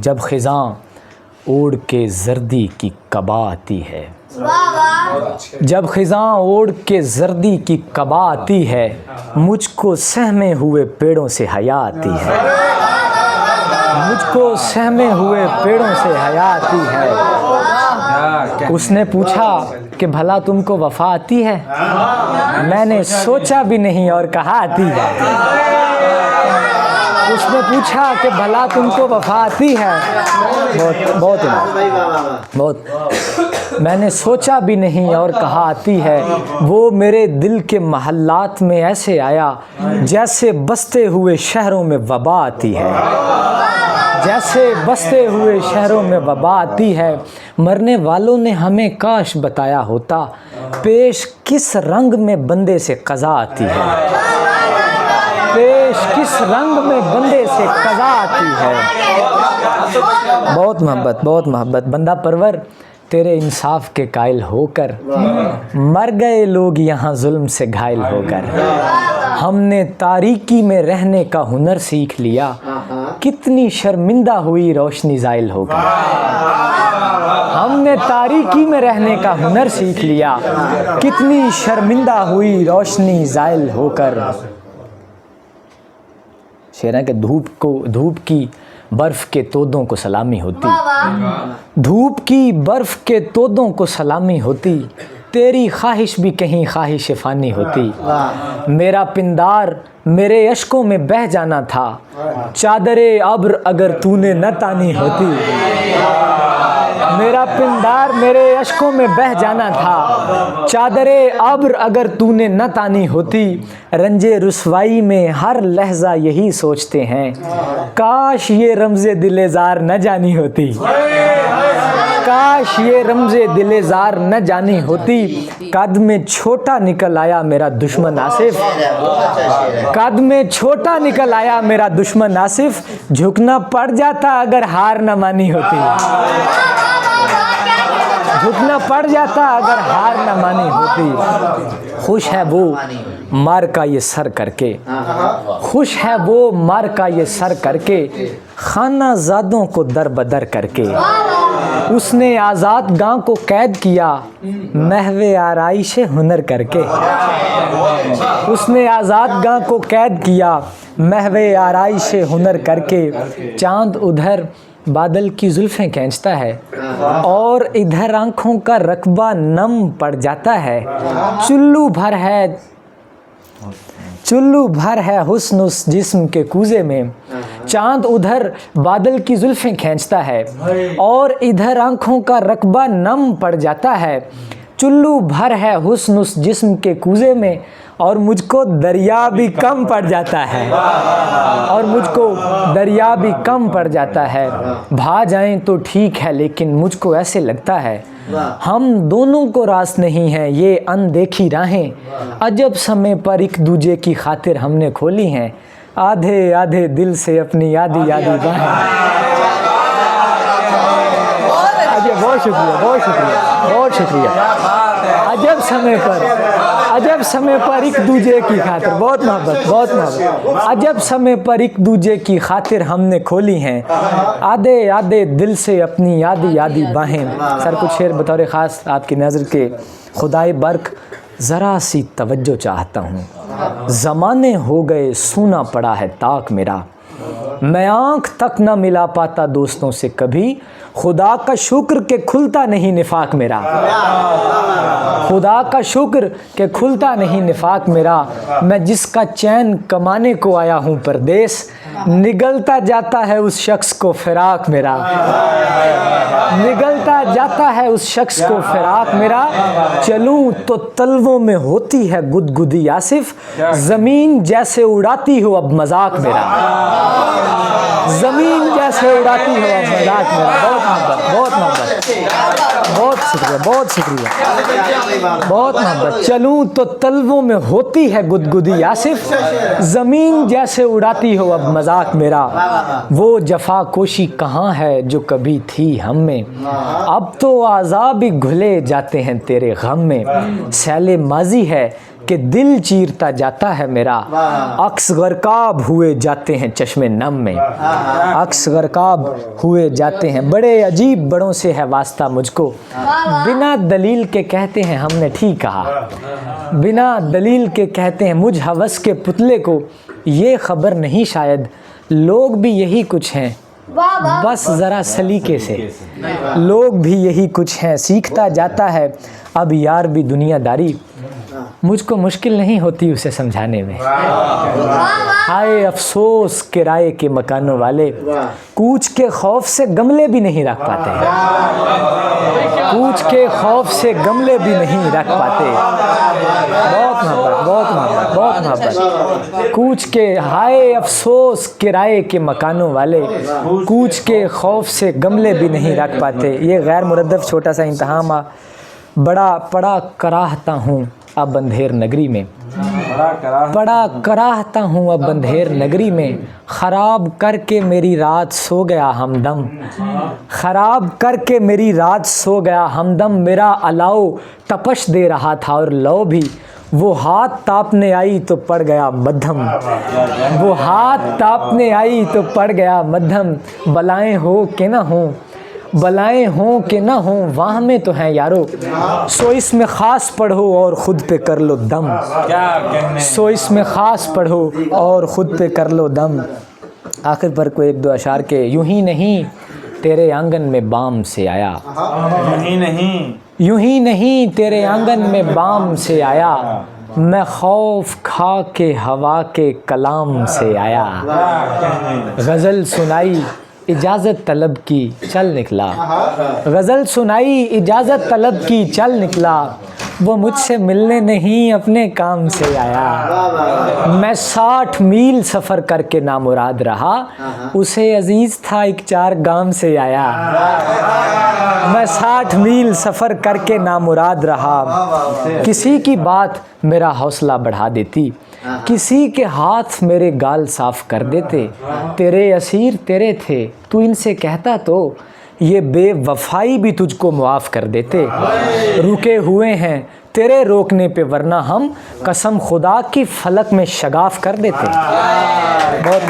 जब ख़िज़ां ओढ़ के जर्दी की कबा आती है, जब ख़िज़ां ओढ़ के जर्दी की कबा आती है, मुझको सहमे हुए पेड़ों से हया आती है, मुझको सहमे हुए पेड़ों से हया आती है। उसने पूछा कि भला तुमको वफ़ा आती है? मैंने सोचा भी नहीं और कहा आती है। उसने पूछा कि भला तुमको वफ़ा आती है? बहुत मैंने सोचा भी नहीं और कहा आती है। वो मेरे दिल के महल्लात में ऐसे आया जैसे बसते हुए शहरों में वबा आती है, जैसे बसते हुए शहरों में वबा आती है। मरने वालों ने हमें काश बताया होता, पेश किस रंग में बंदे से क़ज़ा आती है, पेश किस रंग में बंदे से क़ज़ा आती है। बहुत मोहब्बत बंदा परवर, तेरे इंसाफ के कायल होकर मर गए लोग यहाँ जुल्म से घायल होकर। हमने तारीकी में रहने का हुनर सीख लिया, कितनी शर्मिंदा हुई रोशनी ज़ाइल होकर। हमने तारीकी में रहने का हुनर सीख लिया, कितनी शर्मिंदा हुई रोशनी ज़ाइल होकर। शेर है कि धूप की बर्फ़ के तोदों को सलामी होती, धूप की बर्फ़ के तोदों को सलामी होती, तेरी ख्वाहिश भी कहीं ख्वाहिश फ़ानी होती। मेरा पिंदार मेरे अश्कों में बह जाना था, चादरे अब्र अगर तूने न तानी होती। मेरा पिंदार मेरे अश्कों में बह जाना था, चादरे अब्र अगर तूने न तानी होती। रंजे रुसवाई में हर लहजा यही सोचते हैं, काश ये रमज़े दिलेज़ार न जानी होती, काश ये रमज़े दिलेज़ार न जानी होती। कद में छोटा निकल आया मेरा दुश्मन आसिफ, कद में छोटा निकल आया मेरा दुश्मन आसिफ, झुकना पड़ जाता अगर हार न मानी होती, झुकना पड़ जाता अगर हार न मानी होती। खुश है वो मार का ये सर करके, खुश है वो मार का ये सर करके, खाना ज़ादों को दर बदर करके। उसने आज़ाद गां को कैद किया महवे आराइश हुनर करके, उसने आज़ाद गां को कैद किया महवे आराइश हुनर करके। चाँद उधर बादल की जुल्फ़ें खींचता है और इधर आँखों का रकबा नम पड़ जाता है। चुल्लू भर है हुस्न उस जिस्म के कूज़े में। चाँद उधर बादल की जुल्फ़ें खींचता है और इधर आँखों का रकबा नम पड़ जाता है। चुल्लू भर है हुस्न उस जिस्म के कूज़े में और मुझको दरिया भी कम पड़ जाता है, और मुझको दरिया भी कम पड़ जाता है। भा जाएं तो ठीक है लेकिन मुझको ऐसे लगता है, हम दोनों को रास नहीं है ये अनदेखी राहें। अजब समय पर एक दूजे की खातिर हमने खोली हैं, आधे आधे दिल से अपनी यादी यादी बाहें। बहुत शुक्रिया। अजब समय पर एक दूजे की खातिर, बहुत मोहब्बत। अजब समय पर एक दूजे की खातिर हमने खोली हैं, आधे आधे दिल से अपनी यादी यादी बाहें। सर कुछ शेर बतौर ख़ास आपकी नज़र के खुदाए बर्क ज़रा सी तवज्जो चाहता हूँ। ज़माने हो गए सूना पड़ा है ताक मेरा, मैं आँख तक न मिला पाता दोस्तों से कभी, खुदा का शुक्र के खुलता नहीं निफाक मेरा, खुदा का शुक्र के खुलता नहीं निफाक मेरा। मैं जिसका चैन कमाने को आया हूँ परदेस, निगलता जाता है उस शख्स को फिराक मेरा, निगलता जाता है उस शख्स को फिराक मेरा। चलूँ तो तलवों में होती है गुदगुदी आसिफ, ज़मीन जैसे उड़ाती हो अब मजाक मेरा, ज़मीन जैसे उड़ाती हो अब मजाक मेरा। बहुत मोहब्बत। चलूँ तो तलवों में होती है गुदगुदी आसिफ, ज़मीन जैसे उड़ाती हो अब मजाक मेरा। वो जफाकोशी कहाँ है जो कभी थी हम में, अब तो आज़ाब भी घुले जाते हैं तेरे गम में। सैले माजी है कि दिल चीरता जाता है मेरा, अक्स गर्काब हुए जाते हैं चश्मे नम में, अक्स गर्काब हुए जाते हैं। बड़े अजीब बड़ों से है वास्ता मुझको, बिना दलील के कहते हैं हमने ठीक कहा, बिना दलील के कहते हैं मुझ हवस के पुतले को ये खबर नहीं शायद लोग भी यही कुछ हैं बस ज़रा सलीके से, लोग भी यही कुछ हैं, सीखता जाता है अब यार भी दुनियादारी, मुझको मुश्किल नहीं होती उसे समझाने में। हाय अफसोस किराए के मकानों वाले, कूच के खौफ से गमले भी नहीं रख पाते, कूच के खौफ से गमले भी नहीं रख पाते। बहुत मोहब्बत, बहुत मोहब्बत, बहुत मोहब्बत। कूच के, हाय अफसोस किराए के मकानों वाले, कूच के खौफ से गमले भी नहीं रख पाते। ये गैर मुरद्दफ छोटा सा इंतहाम। बड़ा पड़ा कराहता हूँ अब अंधेर नगरी में, बड़ा कराहता हूँ अब अंधेर नगरी में, ख़राब करके मेरी रात सो गया हमदम, ख़राब करके मेरी रात सो गया हमदम। मेरा अलाओ तपश दे रहा था और लो भी, वो हाथ तापने आई तो पड़ गया मध्यम, वो हाथ तापने आई तो पड़ गया मध्यम। बलाएं हो कि ना हो, बलाएं हों कि ना हों वहाँ में तो हैं यारो, सो इसमें ख़ास पढ़ो और ख़ुद पे कर लो दम, सो इसमें ख़ास पढ़ो और ख़ुद पे कर लो दम। आखिर पर कोई एक दो अशार के, यूं ही नहीं तेरे आंगन में बाम से आया, यूं ही नहीं, यूं ही नहीं तेरे आंगन में बाम से आया, मैं खौफ खा के हवा के कलाम से आया। गज़ल सुनाई इजाज़त तलब की चल निकला, गज़ल सुनाई इजाज़त तलब की चल निकला, वो मुझसे मिलने नहीं अपने काम से आया। मैं 60 मील सफ़र करके नामुराद रहा, उसे अजीज़ था एक 4 गाम से आया। मैं 60 मील सफ़र करके नामुराद रहा, किसी की बात मेरा हौसला बढ़ा देती, किसी के हाथ मेरे गाल साफ़ कर देते। तेरे असीर तेरे थे तू इनसे कहता तो ये बेवफाई भी तुझको मुआफ़ कर देते। रुके हुए हैं तेरे रोकने पे वरना हम कसम खुदा की फलक में शगाफ़ कर देते। बहुत